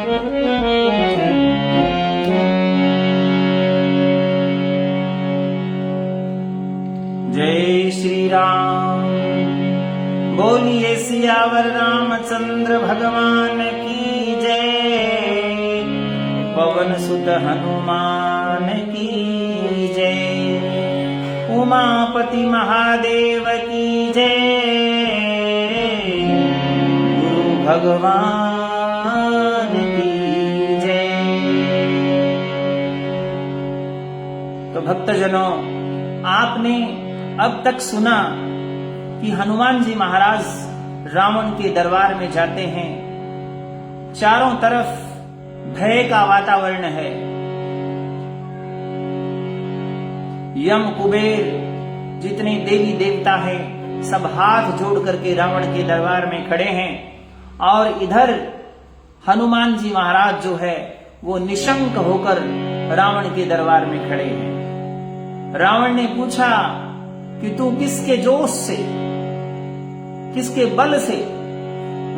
जय श्री राम। बोलिए सियावर रामचंद्र भगवान की जय। पवन सुत हनुमान की जय। उमापति महादेव की जय। गुरु भगवान की जय। तो भक्तजनों, आपने अब तक सुना कि हनुमान जी महाराज रावण के दरबार में जाते हैं। चारों तरफ भय का वातावरण है। यम कुबेर जितने देवी देवता हैं सब हाथ जोड़ करके रावण के दरबार में खड़े हैं और इधर हनुमान जी महाराज जो है वो निशंक होकर रावण के दरबार में खड़े हैं। रावण ने पूछा कि तू किसके जोश से, किसके बल से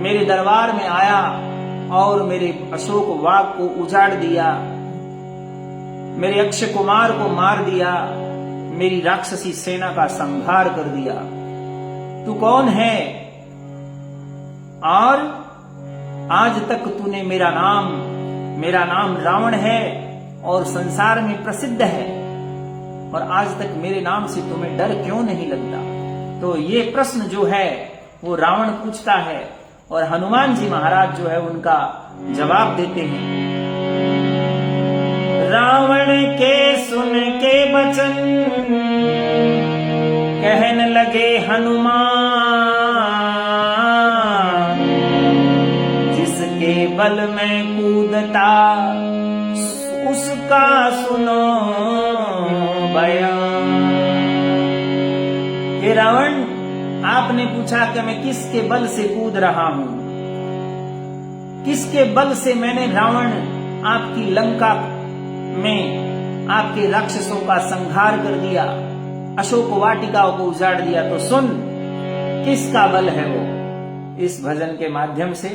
मेरे दरबार में आया और मेरे अशोक वाग को उजाड़ दिया, मेरे अक्षय कुमार को मार दिया, मेरी राक्षसी सेना का संहार कर दिया। तू कौन है? और आज तक तूने मेरा नाम रावण है और संसार में प्रसिद्ध है, और आज तक मेरे नाम से तुम्हें डर क्यों नहीं लगता? तो ये प्रश्न जो है वो रावण पूछता है और हनुमान जी महाराज जो है उनका जवाब देते हैं। रावण के सुन के वचन कहने लगे हनुमान, जिसके बल में कूदता उसका सुनो बयान। हे रावण, आपने पूछा कि मैं किसके बल से कूद रहा हूं, किसके बल से मैंने रावण आपकी लंका में आपके राक्षसों का संहार कर दिया, अशोक वाटिकाओं को उजाड़ दिया। तो सुन, किसका बल है वो, इस भजन के माध्यम से।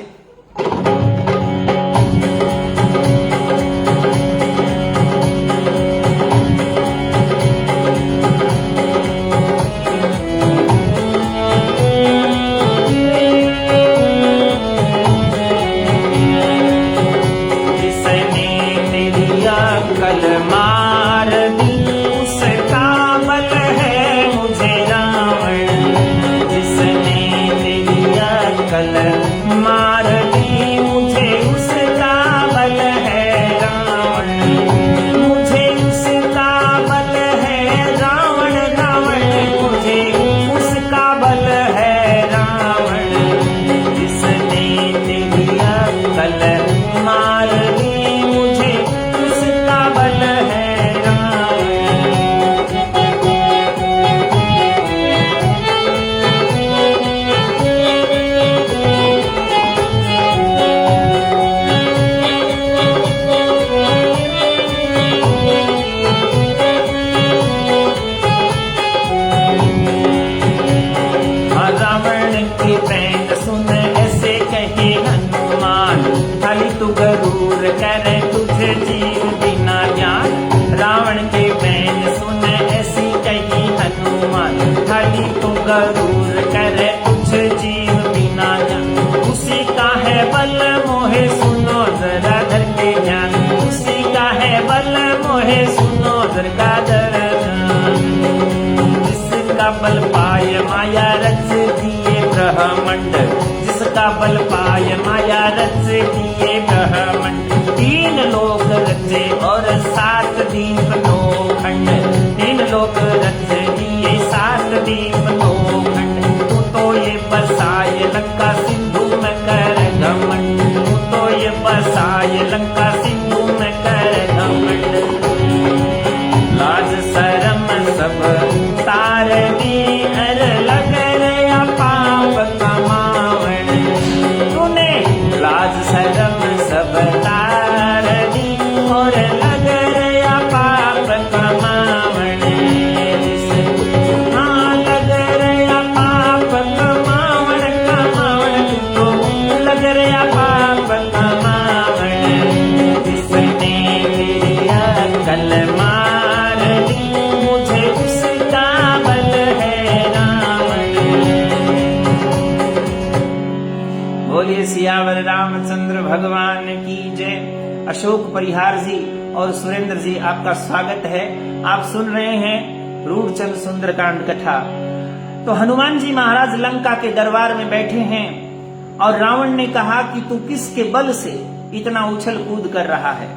करे तुझे जीव बिना ज्ञान। रावण के बैन सुन ऐसी कही हनुमान, खाली तो गरूर करे तुझे जीव बिना ज्ञान। उसी का है बल मोहे सुनो जरा धर के ज्ञान, उसी का है बल मोहे सुनो जरा धर ज्ञान। जिसका बल पाय माया रच दिए ब्रह्मांड, जिसका बल पाय माया रच दिए ब्रह्मांड। 3 लोक रचे और 7 दीप 2 खंड, 3 लोक रच दिए 7 दीप 2 खंड। तू तो ये बसाए लंका सिंधु में कर घमंड, तू तो ये बसाए लंका सिंधु में कर घमंड। लाज शरम सब तार दी हर लग रहा पाप कमावण। तूने लाज शरम सब तार दी और लग रहा पाप कमावण। हाँ, लग रहा पाप कमावण, कमावण तो लग रहा पाप कमावण। रामचंद्र भगवान की जय। अशोक परिहार जी और सुरेंद्र जी, आपका स्वागत है। आप सुन रहे हैं रूढ़चंद सुंदरकांड कथा। तो हनुमान जी महाराज लंका के दरबार में बैठे हैं और रावण ने कहा कि तू किसके बल से इतना उछल कूद कर रहा है।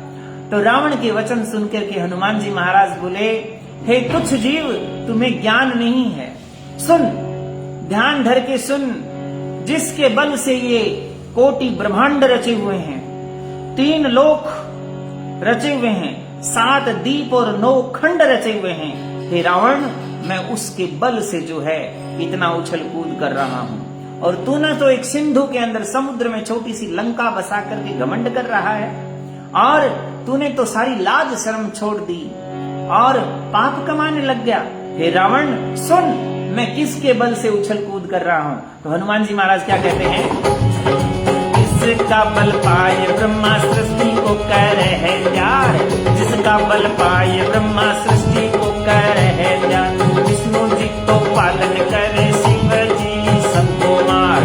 तो रावण के वचन सुनकर के हनुमान जी महाराज बोले, हे तुच्छ जीव, तुम्हें ज्ञान नहीं है। सुन, ध्यान धर के सुन, जिसके बल से ये कोटि ब्रह्मांड रचे हुए हैं, 3 लोक रचे हुए हैं, 7 दीप और 9 खंड रचे हुए हैं, हे रावण, मैं उसके बल से जो है इतना उछल कूद कर रहा हूं। और तू न तो एक सिंधु के अंदर समुद्र में छोटी सी लंका बसा करके घमंड कर रहा है, और तूने तो सारी लाज शर्म छोड़ दी और पाप कमाने लग गया। हे रावण, सुन, मैं किसके बल से उछल कूद कर रहा हूं। तो हनुमान जी महाराज क्या कहते हैं, जिसका बल पाए ब्रह्मा सृष्टि को कर है प्यार, जिसका बल पाए ब्रह्मा सृष्टि को कर है प्यार, विष्णु जी तो पालन करे, शिव जी सबको मार।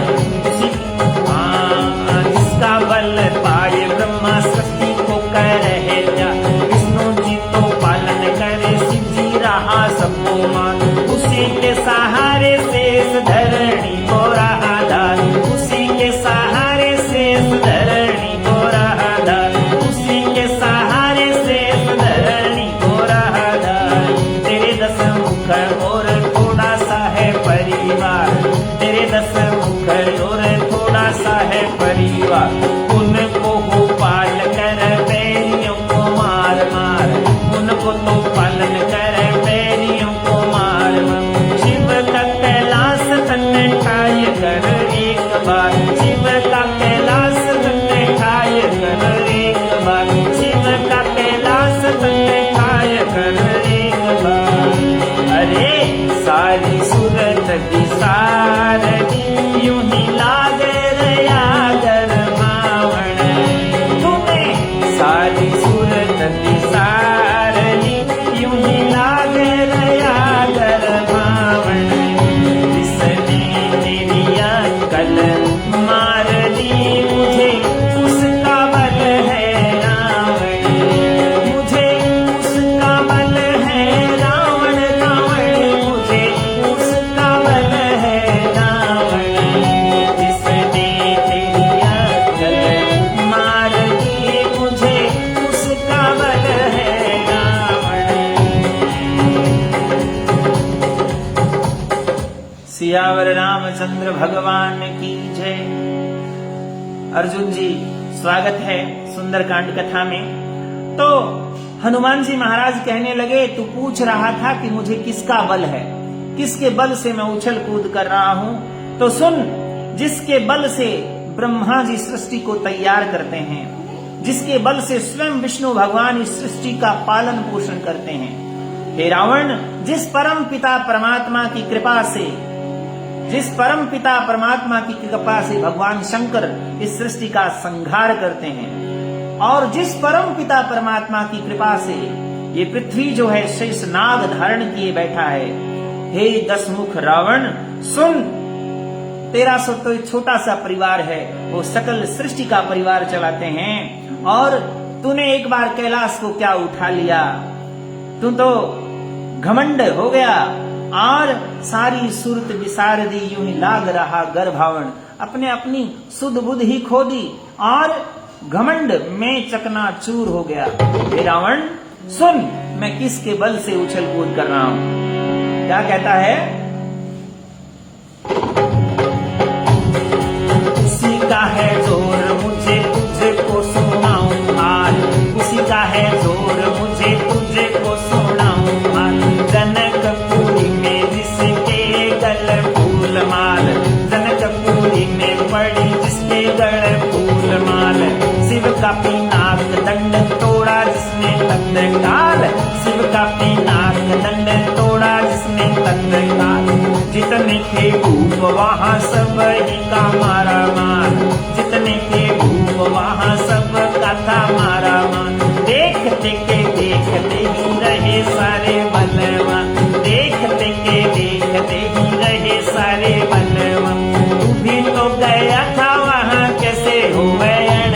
जिसका बल पाए ब्रह्मा सृष्टि को कर है प्यार, विष्णु जी तो पालन करे, शिव जी रहा सबको मार। उसी के सहारे शेष धरणी को रहा धार, उसी के सहारे शेष धरणी को रहा धार, उसी के सहारे शेष धरणी को रहा धार। तेरे 10 मुख और थोड़ा सा है परिवार, तेरे 10 मुख और थोड़ा सा है परिवार, उनको हो पाल कर बैरियों को मार मार, उनको तो पालन कर बैरियों को मार मार। शिव का कैलाश तन्ने ठाय कर एक बार, शिव का कैलाश तन्ने ठाय कर एक बार, शिव का कैलाश तन्ने ठाय कर एक बार। अरे सारी सूरत विसारदी यूं ही लागे रया कर भावण, तुम्हें सारी सूरत विसारदी यूं ही लागे रया कर भावण। जिसने तेरी अक्ल मार दी मुझे, उसका बल है रावण, मुझे उसका बल है रावण, रावण मुझे उसका बल है रावण। जिसने तेरी अक्ल मार दी मुझे, उसका बल है रावण। सियावर रामचंद्र भगवान की जय। अर्जुन जी, स्वागत है सुंदरकांड कथा में। तो हनुमान जी महाराज कहने लगे, तू पूछ रहा था कि मुझे किसका बल है, किसके बल से मैं उछल कूद कर रहा हूं। तो सुन, जिसके बल से ब्रह्मा जी सृष्टि को तैयार करते हैं, जिसके बल से स्वयं विष्णु भगवान इस सृष्टि का पालन पोषण करते हैं। हे रावण, जिस परम पिता परमात्मा की कृपा से, जिस परम पिता परमात्मा की कृपा से भगवान शंकर इस सृष्टि का संहार करते हैं, और जिस परम पिता परमात्मा की कृपा से ये पृथ्वी जो है शेष नाग धारण किए बैठा है। हे 10 मुख रावण, सुन, तेरा सो तो एक छोटा सा परिवार है, वो सकल सृष्टि का परिवार चलाते हैं, और तूने एक बार कैलाश को क्या उठा लिया, तू तो घमंड हो गया और सारी सुरत विसार दी यूं ही लाग रहा गर्भावण। अपने अपनी सुध बुध ही खो दी और घमंड में चकनाचूर हो गया। हे रावण, सुन, मैं किसके बल से उछल कूद कर रहा हूं। क्या कहता है, उसी का है जोर मुझे तुझको सुनाऊं हाल, उसी का है जोर मुझे तुझको सुनाऊं हाल। जनकपुरी में जिसके गल फूल माल, जनकपुरी में पड़ी जिसके गल फूल माल। शिव का पिनाक दंड तोड़ा जिसने तत्काल, शिव का पिनाक दंड तोड़ा जिसने तत्काल। जितने थे भूप वहां सब ही का मारा मान, जितने थे भूप वहां सब का था मारा मान। देखते के देखते ही रहे सारे बलवान, देखते के देखते ही रहे सारे बलवान। तू भी तो गया था वहां, कैसे हो गया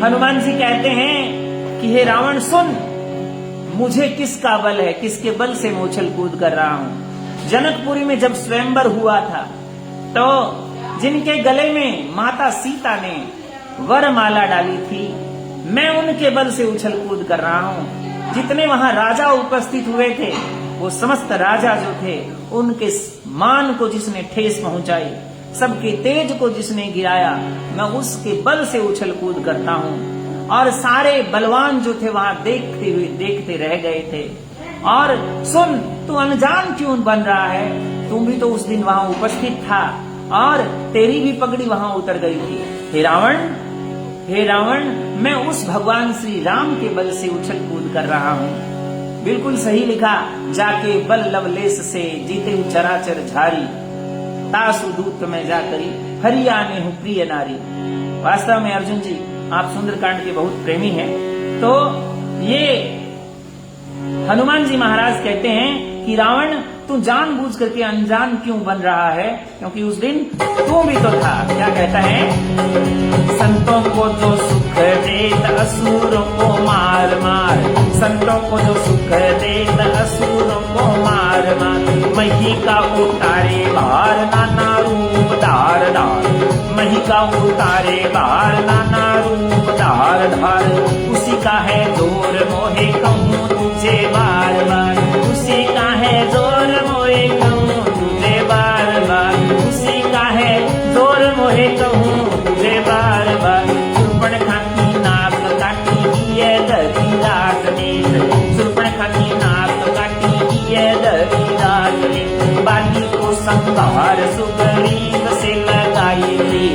हनुमान जी कहते हैं कि हे रावण सुन, मुझे किसका बल है, किसके बल से मैं उछल कूद कर रहा हूं। जनकपुरी में जब स्वयंवर हुआ था तो जिनके गले में माता सीता ने वरमाला डाली थी, मैं उनके बल से उछल कूद कर रहा हूं। जितने वहां राजा उपस्थित हुए थे, वो समस्त राजा जो थे, उनके मान को जिसने ठेस पहुंचाई, सबके तेज को जिसने गिराया, मैं उसके बल से उछल कूद करता हूं। और सारे बलवान जो थे वहां देखते रह गए थे। और सुन, तू अनजान क्यों बन रहा है? तुम भी तो उस दिन वहां उपस्थित था और तेरी भी पगड़ी वहां उतर गई थी। हे रावण, मैं उस भगवान श्री राम के बल से उछल कूद कर रहा हूं। बिल्कुल सही लिखा, जाके बल लवलेस से जीते चराचर झारी, तासु दूत में जाकरी हरिया ने हूं प्रिय नारी। वास्तव में अर्जुन जी, आप सुंदरकांड के बहुत प्रेमी हैं। तो ये हनुमान जी महाराज कहते हैं कि रावण, तू जानबूझ करके अनजान क्यों बन रहा है? क्योंकि उस दिन तू भी तो था। क्या कहता है? संतों को जो सुख देत असुरों को मार मार, संतों को जो सुख देत असुरों को मार मार, मही का उतारे भार नाना रूप धार धार, मही का उतारे भार नाना रूप धार धार, उसी का है जोर मोहे कहूँ तुझे बार बार, उसी का है जोर मोहे कहूँ तुझे बार बार, उसी का है जोर मोहे कहूँ तुझे बार बार। शूर्पणखा की नाक काटी ये धरी रात में, शूर्पणखा की नाक काटी ये धरी रात में, बाली को संहार सुग्रीव से लगाई थी,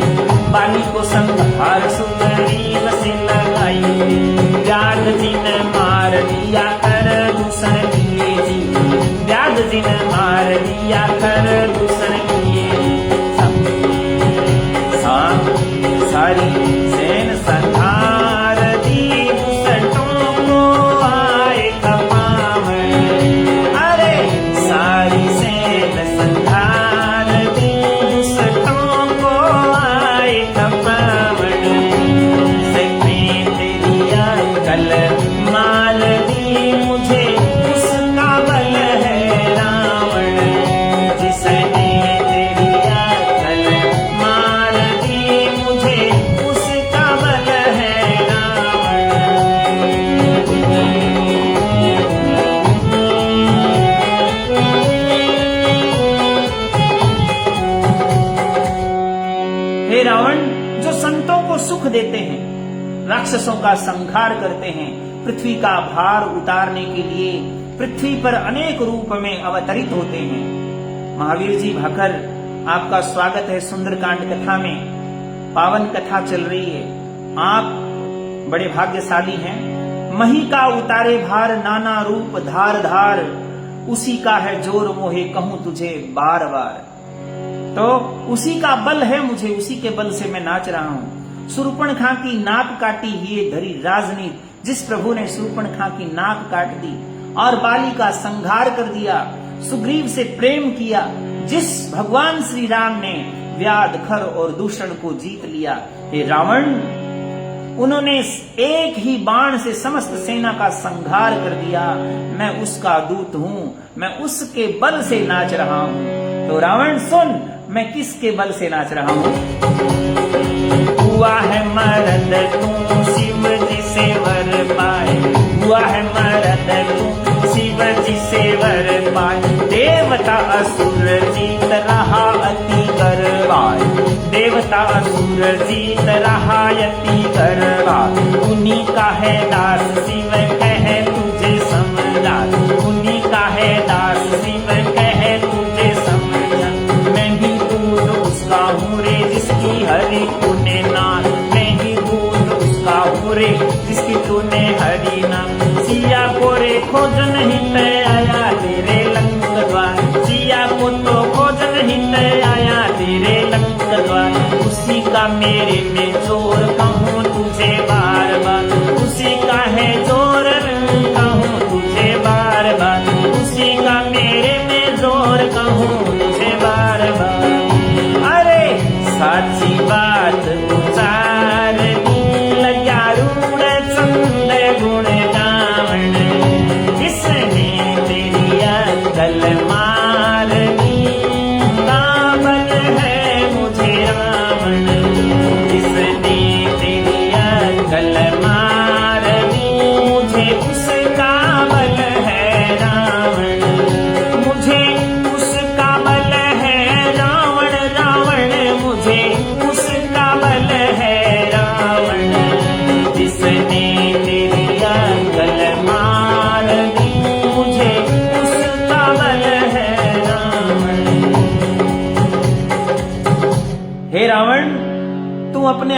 बाली को संहार सुग्रीव से लगाई थी, व्याध जी ने मार दिया कर दूषण किए जी, व्याध जी ने मार दिया कर दूषण किए सारी सेन संहार दी दुष्टों को आए खपावन, अरे सारी सेन संहार दी दुष्टों को आए खपावन, सकने तेरी कल मार दी मुझे उसका बल है रावण, जिसने तेरी कल मार दी मुझे उसका बल है रावण। हे रावण, जो संतों को सुख देते हैं, राक्षसों का संहार करते हैं, पृथ्वी का भार उतारने के लिए पृथ्वी पर अनेक रूप में अवतरित होते हैं। महावीर जी भाकर, आपका स्वागत है सुंदरकांड कथा में। पावन कथा चल रही है, आप बड़े भाग्यशाली हैं। मही का उतारे भार नाना रूप धार धार, उसी का है जोर मोहे कहूं तुझे बार बार। तो उसी का बल है मुझे, उसी के बल से मैं नाच रहा हूं। शूर्पणखा की नाक काटी ये धरी राजनीति, जिस प्रभु ने शूर्पणखा की नाक काट दी और बाली का संहार कर दिया, सुग्रीव से प्रेम किया, जिस भगवान श्री राम ने व्याध खर और दूषण को जीत लिया। हे रावण, उन्होंने एक ही बाण से समस्त सेना का संहार कर दिया। मैं उसका दूत हूं, मैं उसके बल से नाच रहा हूं। तो रावण सुन, मैं किसके बल से नाच रहा हूं? हुआ है मरद तू शिव जी से वर पाए, हुआ है मरद तू शिव जी से वर पाए, देवता असुर जीत रहा अति करवाए, देवता असुर जीत रहा अति करवाए, उन्हीं का है दास शिव कहे तुझे समझदार, उन्हीं का है दास शिव कहे तुझे समझा, मैं भी दूध उसका हूँ रे जिसकी हरि तूने नाम, मैं ही दूध उसका हूँ रे जिसकी तूने हरि नाम, सिया को रे खोज नहीं तय आया तेरे लंक द्वार, सिया को तो खोज नहीं तय आया तेरे लंक द्वार, उसी का मेरे में जोर कहूँ तुझे बार बार, उसी का है जोर कहूँ तुझे बार बार, उसी का मेरे में जोर कहूँ तुझे बार बार। अरे साची बात उचार दी, लग्यारू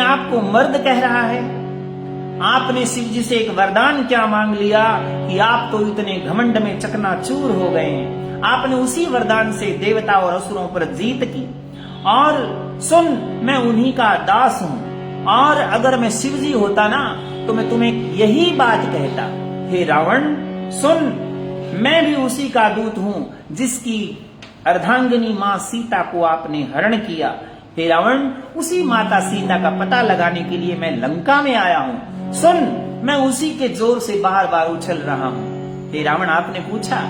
आप को मर्द कह रहा है? आपने शिव जी से एक वरदान क्या मांग लिया कि आप तो इतने घमंड में चकनाचूर हो गए हैं। आपने उसी वरदान से देवता और असुरों पर जीत की। और सुन, मैं उन्हीं का दास हूं, और अगर मैं शिव जी होता ना तो मैं तुम्हें यही बात कहता, हे रावण सुन, मैं भी उसी का दूत हूं जिसकी अर्धांगिनी मां सीता को आपने हरण किया। हे रावण, उसी माता सीता का पता लगाने के लिए मैं लंका में आया हूं। सुन, मैं उसी के जोर से बार बार उछल रहा हूं। हे रावण, आपने पूछा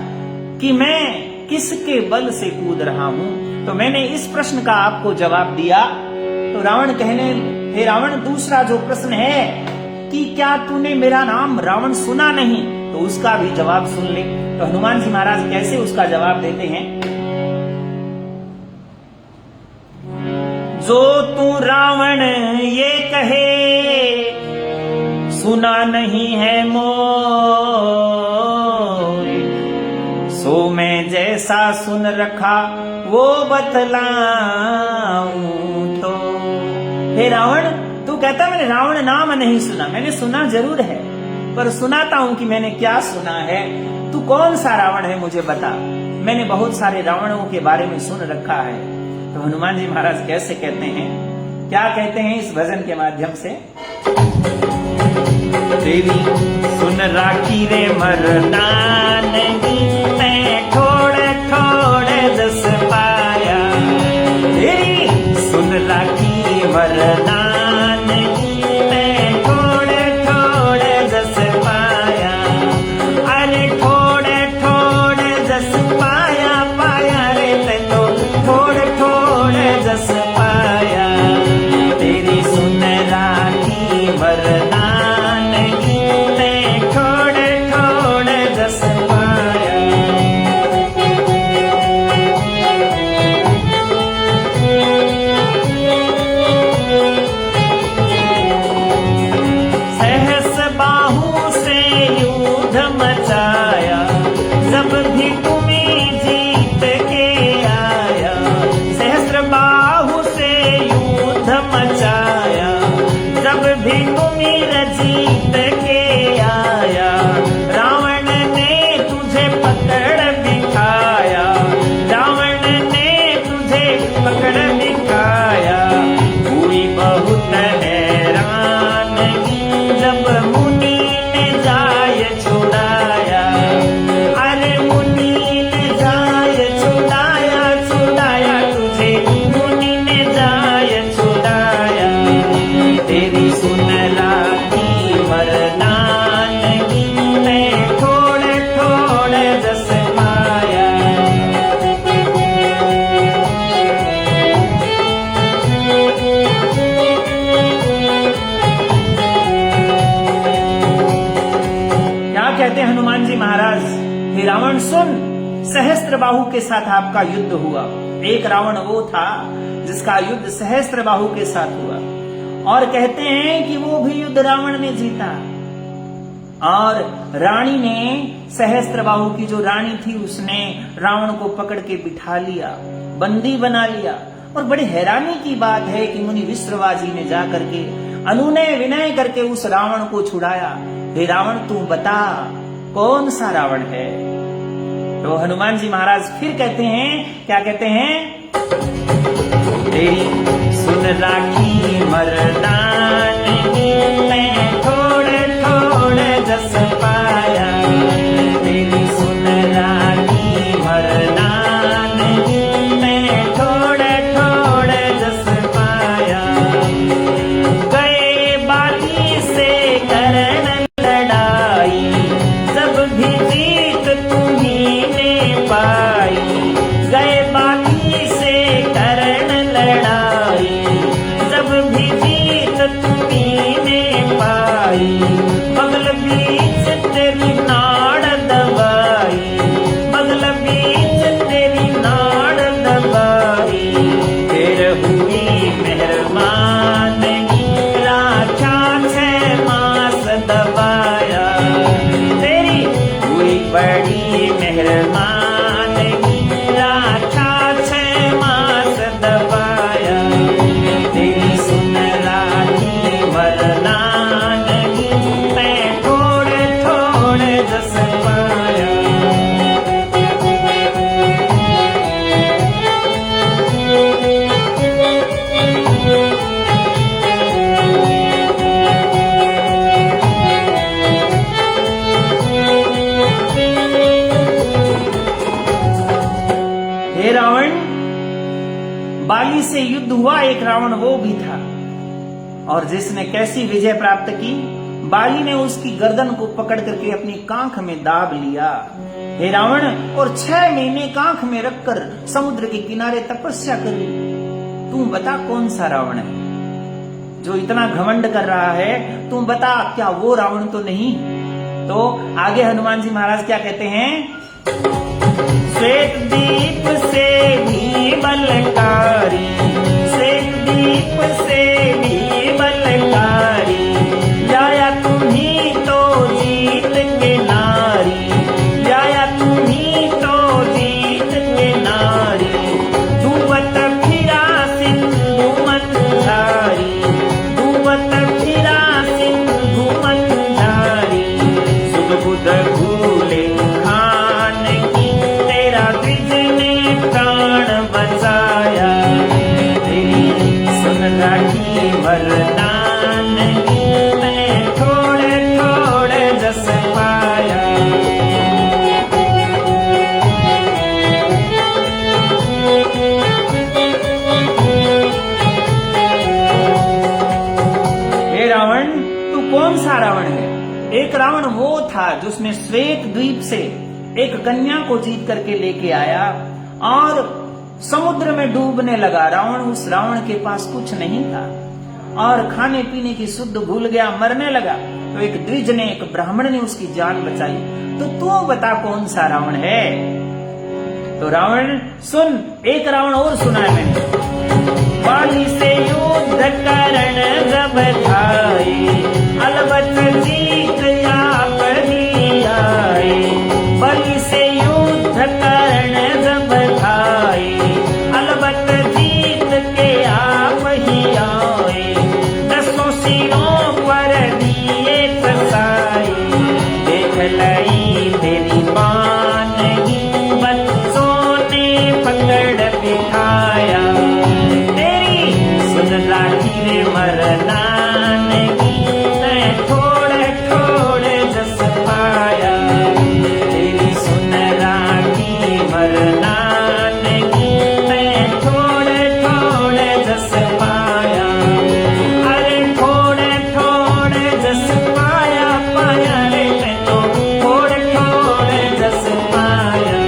कि मैं किसके बल से कूद रहा हूं, तो मैंने इस प्रश्न का आपको जवाब दिया। तो रावण कहने, हे रावण, दूसरा जो प्रश्न है कि क्या तूने मेरा नाम रावण सुना नहीं, तो उसका भी जवाब सुन ले। तो हनुमान जी महाराज कैसे उसका जवाब देते हैं? जो तू रावण ये कहे, सुना नहीं है मोर, सो मैं जैसा सुन रखा वो बतलाऊं तो। हे रावण, तू कहता मैंने रावण नाम नहीं सुना। मैंने सुना जरूर है, पर सुनाता हूं कि मैंने क्या सुना है। तू कौन सा रावण है मुझे बता। मैंने बहुत सारे रावणों के बारे में सुन रखा है। तो हनुमान जी महाराज कैसे कहते हैं, क्या कहते हैं इस भजन के माध्यम से? तेरी सुन राखी रे मर्दानगी, मैं थोड़े थोड़े जस पाया। तेरी सुन राखी मर्दानगी, मैं थोड़े थोड़े जस पाया। अरे थोड़े थोड़े जस पाया, पाया रे तेनो थोड़े थोड़े जस पाया। तेरी सुन राखी मर्दानगी, मैं थोड़े थोड़े जस पाया। सहस बाहु से युद्ध मचाया, जब भी तुम्हें जीत के आया। सहस्र बाहु से युद्ध मचाया, जब भी तुम्हें जीत के आया। रावण ने तुझे पकड़ बिठाया, रावण ने तुझे पकड़ बिठाया। हुई बहुत हैरानगी, जब मुनि ने जाय छुड़ाया। अरे मुनि ने जाय छुड़ाया, छुड़ाया तुझे मुनि ने जाय छुड़ाया। तेरी सुन राखी मर्दानगी, मैं थोड़े थोड़े जस पाया। क्या कहते हैं हनुमान जी महाराज? हे रावण सुन, सहस्त्र बाहु के साथ आपका युद्ध हुआ। एक रावण वो था जिसका युद्ध सहस्त्र बाहु के साथ हुआ, और कहते हैं कि वो भी युद्ध रावण ने जीता। और रानी ने, सहस्त्रबाहु की जो रानी थी, उसने रावण को पकड़ के बिठा लिया, बंदी बना लिया। और बड़ी हैरानी की बात है कि मुनि विश्रवाजी ने जाकर के अनुनय विनय करके उस रावण को छुड़ाया। हे रावण, तू बता कौन सा रावण है? तो हनुमान जी महाराज फिर कहते हैं, क्या कहते हैं? तेरी सुन राखी मर्दानगी, मैं थोड़े थोड़े जस पाया। तेरी सुन राखी मर्दानगी, मैं थोड़े थोड़े जस पाया। गए बागी से करन लड़ाई, जब भी जीत तुम्हीं ने पाई। गए बागी से करन लड़ाई, जब भी जीत रावण वो भी था, और जिसने कैसी विजय प्राप्त की। बाली ने उसकी गर्दन को पकड़ करके अपनी कांख में दाब लिया, हे रावण, और 6 महीने कांख में रखकर समुद्र के किनारे तपस्या कर ली। तू बता कौन सा रावण है जो इतना घमंड कर रहा है? तू बता, क्या वो रावण तो नहीं? तो आगे हनुमान जी महाराज क्या कहते हैं? श्वेत दीप से भी बलकारी, श्वेत दीप से भी बलकारी, लाया तुम्ही तो जीत के नारी, लाया तुम्ही तो जीत के नारी, डूबत फिरा सिंधु मंझारी, डूबत फिरा सिंधु मंझारी, सुध बुध भूले खान की, तेरा द्विज ने प्राण बचाया, तेरी सुन राखी वरदान की, मैं थोड़े थोड़े जस पाया। हे रावण, तू कौन सा रावण है? एक रावण वो था जिसने श्वेत द्वीप से एक कन्या को जीत करके लेके आया और समुद्र में डूबने लगा। रावण, उस रावण के पास कुछ नहीं था और खाने पीने की शुद्ध भूल गया, मरने लगा। तो एक द्विज ने, एक ब्राह्मण ने उसकी जान बचाई। तो तू बता कौन सा रावण है? तो रावण सुन, एक रावण और सुना है मैंने। बाली से युद्ध करण जब धाये, अलबत जीत आप ही आए, बलि से युद्ध करण जब धाये, अलबत जीत के आप ही आए, 10 सिरों पर दिए फसाए, देख लई तेरी बानगी, बच्चों ने पकड़ बिठाया, तेरी सुन राखी रे मरदानगी, मैं थोड़े थोड़े जस पाया, तेरी सुन राखी मरदानगी, मैं थोड़े थोड़े जस पाया, अरे थोड़े थोड़े जस पाया, पाया रे मैं तो थोड़े थोड़े जस पाया।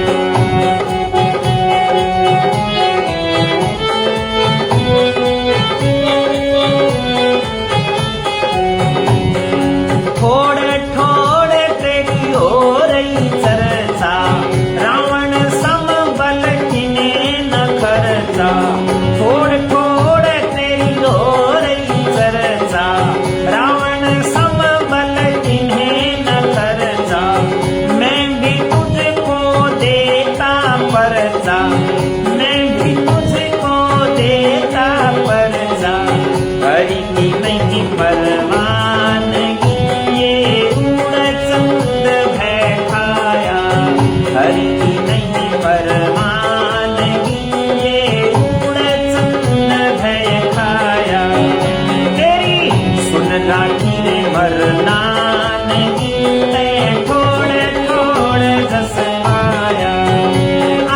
थोड़े थोड़े तेरी हो रही चर्चा, रावण सम बल किने न खर्चा, थोड़े थोड़े तेरी हो रही चर्चा, रावण सम बल किन्हें न खर्चा, मैं भी तुझको देता परचा, मैं भी तुझको देता परचा, हरि की नहीं परवानगी, ये उड़चंद भय खाया, हरि की नहीं परवानगी, ये उड़चंद भय खाया, तेरी सुन राखी रे मरदानगी, मैं थोड़े थोड़े जस पाया,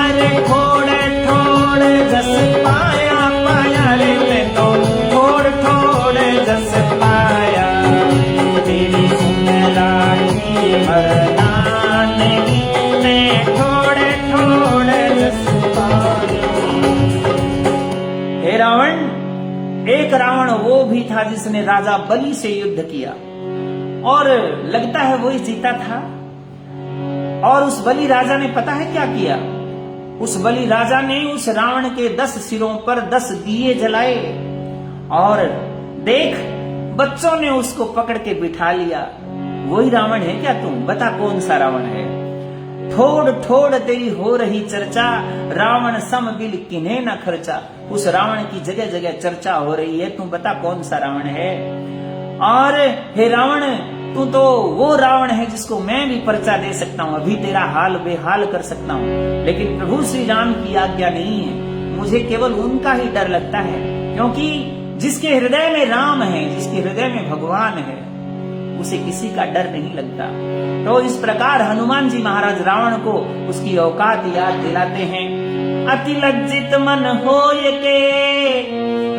अरे थोड़े थोड़े जस पाया, पाया रे मैं तो थोड़े थोड़े जस पाया, तेरी सुन राखी मरदानगी, मैं थोड़े थोड़े जस पाया। हे रावण, एक रावण वो भी था जिसने राजा बलि से युद्ध किया और लगता है वो ही जीता था। और उस बलि राजा ने पता है क्या किया? उस बलि राजा ने उस रावण के 10 सिरों पर 10 दिए जलाए और देख, बच्चों ने उसको पकड़ के बिठा लिया। वही रावण है क्या तुम? बता कौन सा रावण है? थोड़ थोड़ तेरी हो रही चर्चा, रावण सम बिल किन्हें न खर्चा। उस रावण की जगह जगह चर्चा हो रही है, तू बता कौन सा रावण है? और हे रावण, तू तो वो रावण है जिसको मैं भी पर्चा दे सकता हूँ, अभी तेरा हाल बेहाल कर सकता हूँ, लेकिन प्रभु श्री राम की आज्ञा नहीं है। मुझे केवल उनका ही डर लगता है, क्योंकि जिसके हृदय में राम है, जिसके हृदय में भगवान है, उसे किसी का डर नहीं लगता। तो इस प्रकार हनुमान जी महाराज रावण को उसकी औकात याद दिलाते हैं। अति लज्जित मन होय के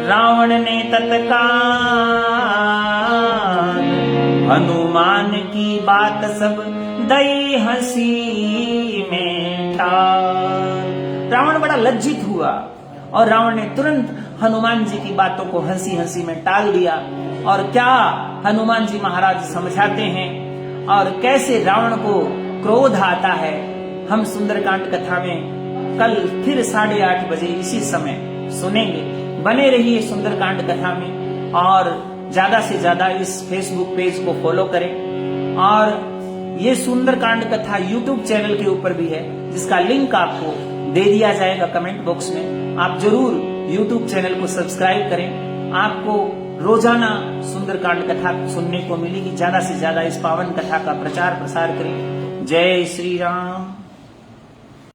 रावण ने तत्काल हनुमान की बात सब दई हंसी में टाल। रावण बड़ा लज्जित हुआ और रावण ने तुरंत हनुमान जी की बातों को हंसी हंसी में टाल दिया। और क्या हनुमान जी महाराज समझाते हैं और कैसे रावण को क्रोध आता है, हम सुंदरकांड कथा में कल फिर 8:30 बजे इसी समय सुनेंगे। बने रहिए सुंदरकांड कथा में और ज्यादा से ज्यादा इस फेसबुक पेज को फॉलो करें। और ये सुंदरकांड कथा यूट्यूब चैनल के ऊपर भी है, जिसका लिंक आपको दे दिया जाएगा कमेंट बॉक्स में। आप जरूर यूट्यूब चैनल को सब्सक्राइब करें, आपको रोजाना सुंदरकांड कथा सुनने को मिलेगी। ज्यादा से ज्यादा इस पावन कथा का प्रचार प्रसार करें। जय श्री राम।